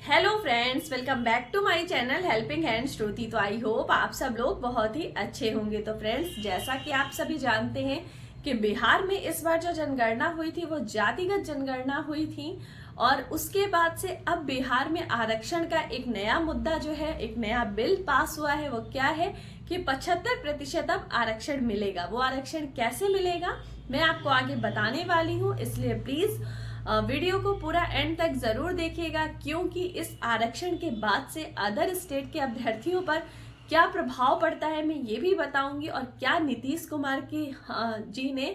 Hello friends, welcome back to my channel helping hand Shruti. तो I hope आप सब लोग बहुत ही अच्छे होंगे। तो फ्रेंड्स, जैसा कि आप सभी जानते हैं कि बिहार में इस बार जो जनगणना हुई थी वो जातिगत जनगणना हुई थी और उसके बाद से अब बिहार में आरक्षण का एक नया मुद्दा जो है, एक नया बिल पास हुआ है। वो क्या है कि 75% अब आरक्षण मिलेगा। वो आरक्षण कैसे मिलेगा मैं आपको आगे बताने वाली हूँ, इसलिए प्लीज वीडियो को पूरा एंड तक जरूर देखिएगा, क्योंकि इस आरक्षण के बाद से अदर स्टेट के अभ्यर्थियों पर क्या प्रभाव पड़ता है मैं ये भी बताऊंगी। और क्या नीतीश कुमार जी ने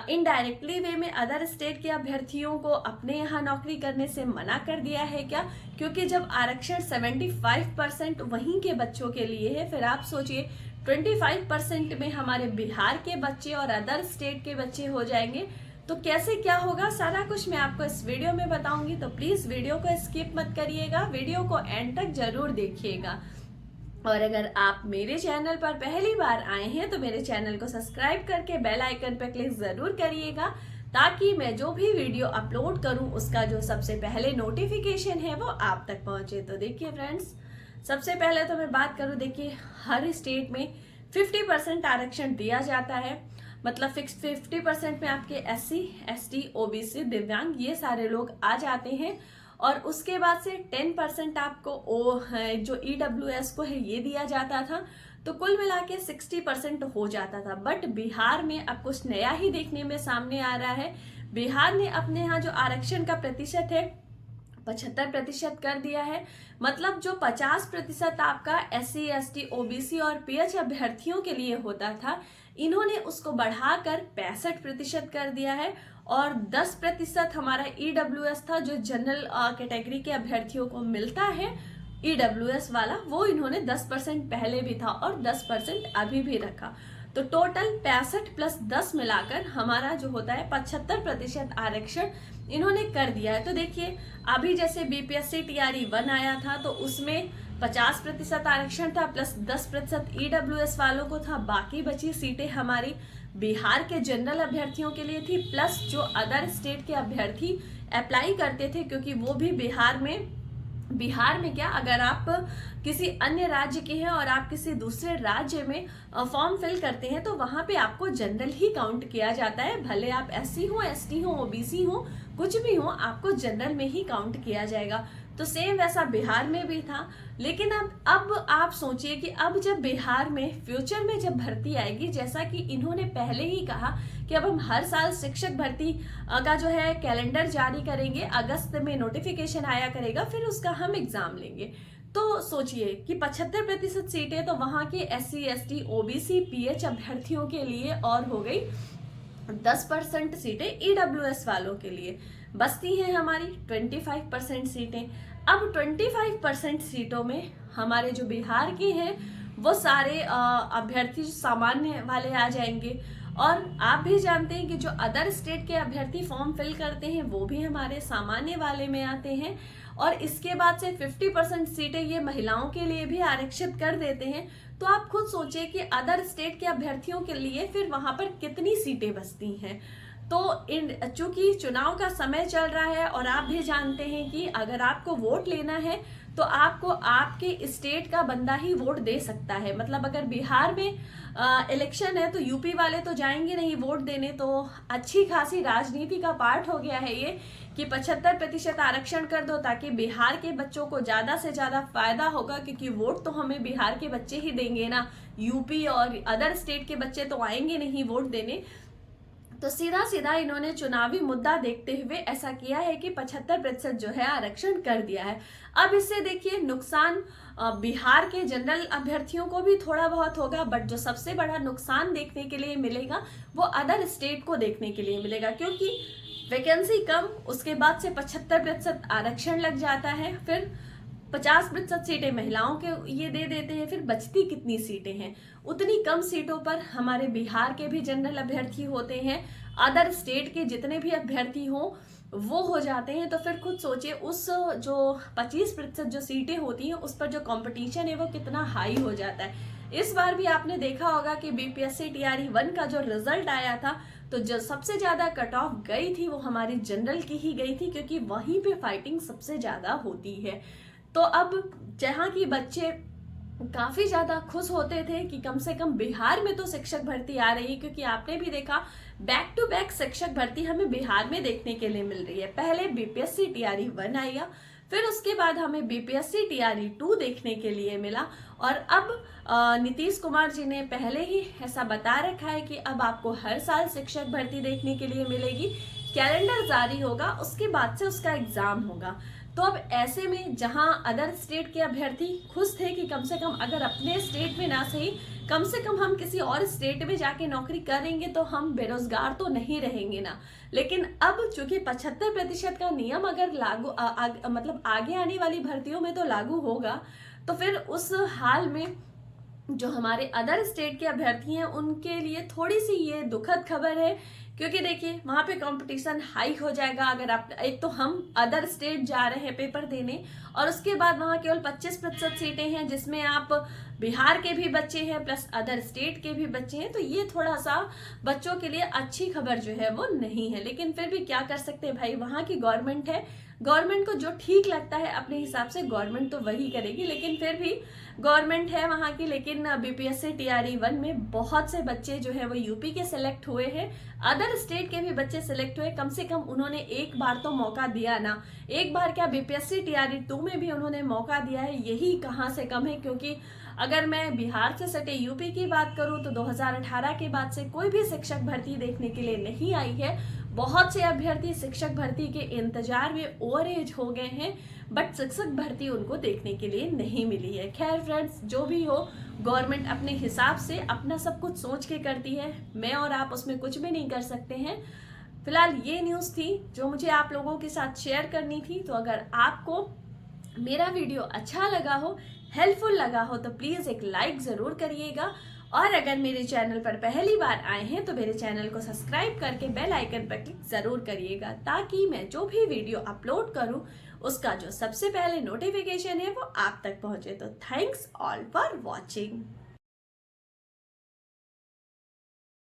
इनडायरेक्टली वे में अदर स्टेट के अभ्यर्थियों को अपने यहाँ नौकरी करने से मना कर दिया है क्या? क्योंकि जब आरक्षण 75% वहीं के बच्चों के लिए है, फिर आप सोचिए 25% में हमारे बिहार के बच्चे और अदर स्टेट के बच्चे हो जाएंगे तो कैसे क्या होगा, सारा कुछ मैं आपको इस वीडियो में बताऊंगी। तो प्लीज वीडियो को स्किप मत करिएगा, वीडियो को एंड तक जरूर देखिएगा। और अगर आप मेरे चैनल पर पहली बार आए हैं तो मेरे चैनल को सब्सक्राइब करके बेल आइकन पर क्लिक जरूर करिएगा, ताकि मैं जो भी वीडियो अपलोड करूं उसका जो सबसे पहले नोटिफिकेशन है वो आप तक पहुंचे। तो देखिए फ्रेंड्स, सबसे पहले तो मैं बात करूं, देखिए हर स्टेट में 50% आरक्षण दिया जाता है। मतलब 50% में आपके SC, ST, OBC, दिव्यांग ये सारे लोग आ जाते हैं। और उसके बाद से 10% आपको जो EWS को है ये दिया जाता था। तो कुल मिला के 60% हो जाता था। बट बिहार में अब कुछ नया ही देखने में सामने आ रहा है। बिहार ने अपने यहाँ जो आरक्षण का प्रतिशत है 75% कर दिया है। मतलब जो 50% आपका SC, ST, OBC और PH अभ्यर्थियों के लिए होता था, इन्होंने उसको बढ़ाकर 65% कर दिया है। और 10% हमारा EWS था, जो जनरल कैटेगरी के अभ्यर्थियों को मिलता है EWS वाला, वो इन्होंने 10% पहले भी था और 10% अभी भी रखा। तो टोटल 65 प्लस 10 मिलाकर हमारा जो होता है 75% आरक्षण इन्होंने कर दिया है। तो देखिए अभी जैसे BPSC TRE 1 आया था तो उसमें 50% आरक्षण था प्लस 10% EWS वालों को था। बाकी बची सीटें हमारी बिहार के जनरल अभ्यर्थियों के लिए थी, प्लस जो अदर स्टेट के अभ्यर्थी अप्लाई करते थे, क्योंकि वो भी बिहार में क्या, अगर आप किसी अन्य राज्य के हैं और आप किसी दूसरे राज्य में फॉर्म फिल करते हैं तो वहां पे आपको जनरल ही काउंट किया जाता है। भले आप SC हो, ST हो, OBC हो, कुछ भी हो, आपको जनरल में ही काउंट किया जाएगा। तो सेम वैसा बिहार में भी था। लेकिन अब आप सोचिए कि अब जब बिहार में फ्यूचर में जब भर्ती आएगी, जैसा कि इन्होंने पहले ही कहा कि अब हम हर साल शिक्षक भर्ती का जो है कैलेंडर जारी करेंगे, अगस्त में नोटिफिकेशन आया करेगा, फिर उसका हम एग्जाम लेंगे। तो सोचिए कि 75% सीटें तो वहां के SC, ST, OBC, PH अभ्यर्थियों के लिए और हो गई 10% सीटें EWS वालों के लिए। बचती हैं हमारी 25% सीटें। अब 25% सीटों में हमारे जो बिहार के हैं वो सारे अभ्यर्थी सामान्य वाले आ जाएंगे। और आप भी जानते हैं कि जो अदर स्टेट के अभ्यर्थी फॉर्म फिल करते हैं वो भी हमारे सामान्य वाले में आते हैं। और इसके बाद से 50% सीटें ये महिलाओं के लिए भी आरक्षित कर देते हैं। तो आप खुद सोचिए कि अदर स्टेट के अभ्यर्थियों के लिए फिर वहां पर कितनी सीटें बचती हैं। तो चूंकि चुनाव का समय चल रहा है और आप भी जानते हैं कि अगर आपको वोट लेना है तो आपको आपके स्टेट का बंदा ही वोट दे सकता है। मतलब अगर बिहार में इलेक्शन है तो यूपी वाले तो जाएंगे नहीं वोट देने। तो अच्छी खासी राजनीति का पार्ट हो गया है ये कि 75% आरक्षण कर दो, ताकि बिहार के बच्चों को ज्यादा से ज्यादा फायदा होगा, क्योंकि वोट तो हमें बिहार के बच्चे ही देंगे ना, यूपी और अदर स्टेट के बच्चे तो आएंगे नहीं वोट देने। तो सीधा सीधा इन्होंने चुनावी मुद्दा देखते हुए ऐसा किया है कि 75% जो है आरक्षण कर दिया है। अब इससे देखिए नुकसान बिहार के जनरल अभ्यर्थियों को भी थोड़ा बहुत होगा, बट जो सबसे बड़ा नुकसान देखने के लिए मिलेगा वो अदर स्टेट को देखने के लिए मिलेगा, क्योंकि वैकेंसी कम, उसके बाद से 75% आरक्षण लग जाता है, फिर 50% सीटें महिलाओं के ये दे देते हैं, फिर बचती कितनी सीटें हैं? उतनी कम सीटों पर हमारे बिहार के भी जनरल अभ्यर्थी होते हैं, अदर स्टेट के जितने भी अभ्यर्थी हो वो हो जाते हैं। तो फिर खुद सोचिए उस जो 25% जो सीटें होती हैं उस पर जो कंपटीशन है वो कितना हाई हो जाता है। इस बार भी आपने देखा होगा कि BPSC TRE 1 का जो रिजल्ट आया था तो जो सबसे ज्यादा कट ऑफ गई थी वो हमारी जनरल की ही गई थी, क्योंकि वहीं पे फाइटिंग सबसे ज्यादा होती है। तो अब जहाँ की बच्चे काफी ज्यादा खुश होते थे कि कम से कम बिहार में तो शिक्षक भर्ती आ रही है, क्योंकि आपने भी देखा बैक टू बैक शिक्षक भर्ती हमें बिहार में देखने के लिए मिल रही है। पहले बीपीएससी टीआरई 1 आई, फिर उसके बाद हमें बीपीएससी टीआरई 2 देखने के लिए मिला, और अब नीतीश कुमार जी ने पहले ही ऐसा बता रखा है कि अब आपको हर साल शिक्षक भर्ती देखने के लिए मिलेगी। कैलेंडर जारी होगा, उसके बाद से उसका एग्जाम होगा। तो अब ऐसे में जहां अदर स्टेट के अभ्यर्थी खुश थे कि कम से कम अगर अपने स्टेट में ना सही, कम से कम हम किसी और स्टेट में जाके नौकरी करेंगे तो हम बेरोजगार तो नहीं रहेंगे ना। लेकिन अब चूंकि 75% का नियम अगर लागू मतलब आगे आने वाली भर्तियों में तो लागू होगा, तो फिर उस हाल में जो हमारे अदर स्टेट के अभ्यर्थी हैं उनके लिए थोड़ी सी ये दुखद खबर है, क्योंकि देखिए वहां पे कंपटीशन हाई हो जाएगा। अगर आप एक तो हम अदर स्टेट जा रहे हैं पेपर देने, और उसके बाद वहां केवल 25% सीटें हैं जिसमें आप बिहार के भी बच्चे हैं प्लस अदर स्टेट के भी बच्चे हैं, तो ये थोड़ा सा बच्चों के लिए अच्छी खबर जो है वो नहीं है। लेकिन फिर भी क्या कर सकते हैं भाई, वहां की गवर्नमेंट है, गवर्नमेंट को जो ठीक लगता है अपने हिसाब से गवर्नमेंट तो वही करेगी। लेकिन फिर भी गवर्नमेंट है वहां की। लेकिन बीपीएससी टीआरई 1 में बहुत से बच्चे जो है वो यूपी के सिलेक्ट हुए हैं, अदर स्टेट के भी बच्चे सिलेक्ट हुए। कम से कम उन्होंने एक बार तो मौका दिया ना, एक बार क्या बीपीएससी टीआरई 2 में भी उन्होंने मौका दिया है, यही कहाँ से कम है। क्योंकि अगर मैं बिहार से सटे यूपी की बात करूं तो 2018 के बाद से कोई भी शिक्षक भर्ती देखने के लिए नहीं आई है। बहुत से अभ्यर्थी शिक्षक भर्ती के इंतजार में ओवर एज हो गए हैं, बट शिक्षक भर्ती उनको देखने के लिए नहीं मिली है। खैर फ्रेंड्स, जो भी हो, गवर्नमेंट अपने हिसाब से अपना सब कुछ सोच के करती है, मैं और आप उसमें कुछ भी नहीं कर सकते हैं। फिलहाल ये न्यूज़ थी जो मुझे आप लोगों के साथ शेयर करनी थी। तो अगर आपको मेरा वीडियो अच्छा लगा हो, हेल्पफुल लगा हो, तो प्लीज़ एक लाइक ज़रूर करिएगा, और अगर मेरे चैनल पर पहली बार आए हैं तो मेरे चैनल को सब्सक्राइब करके बेल आइकन पर क्लिक ज़रूर करिएगा, ताकि मैं जो भी वीडियो अपलोड करूं उसका जो सबसे पहले नोटिफिकेशन है वो आप तक पहुंचे। तो थैंक्स ऑल फॉर वॉचिंग।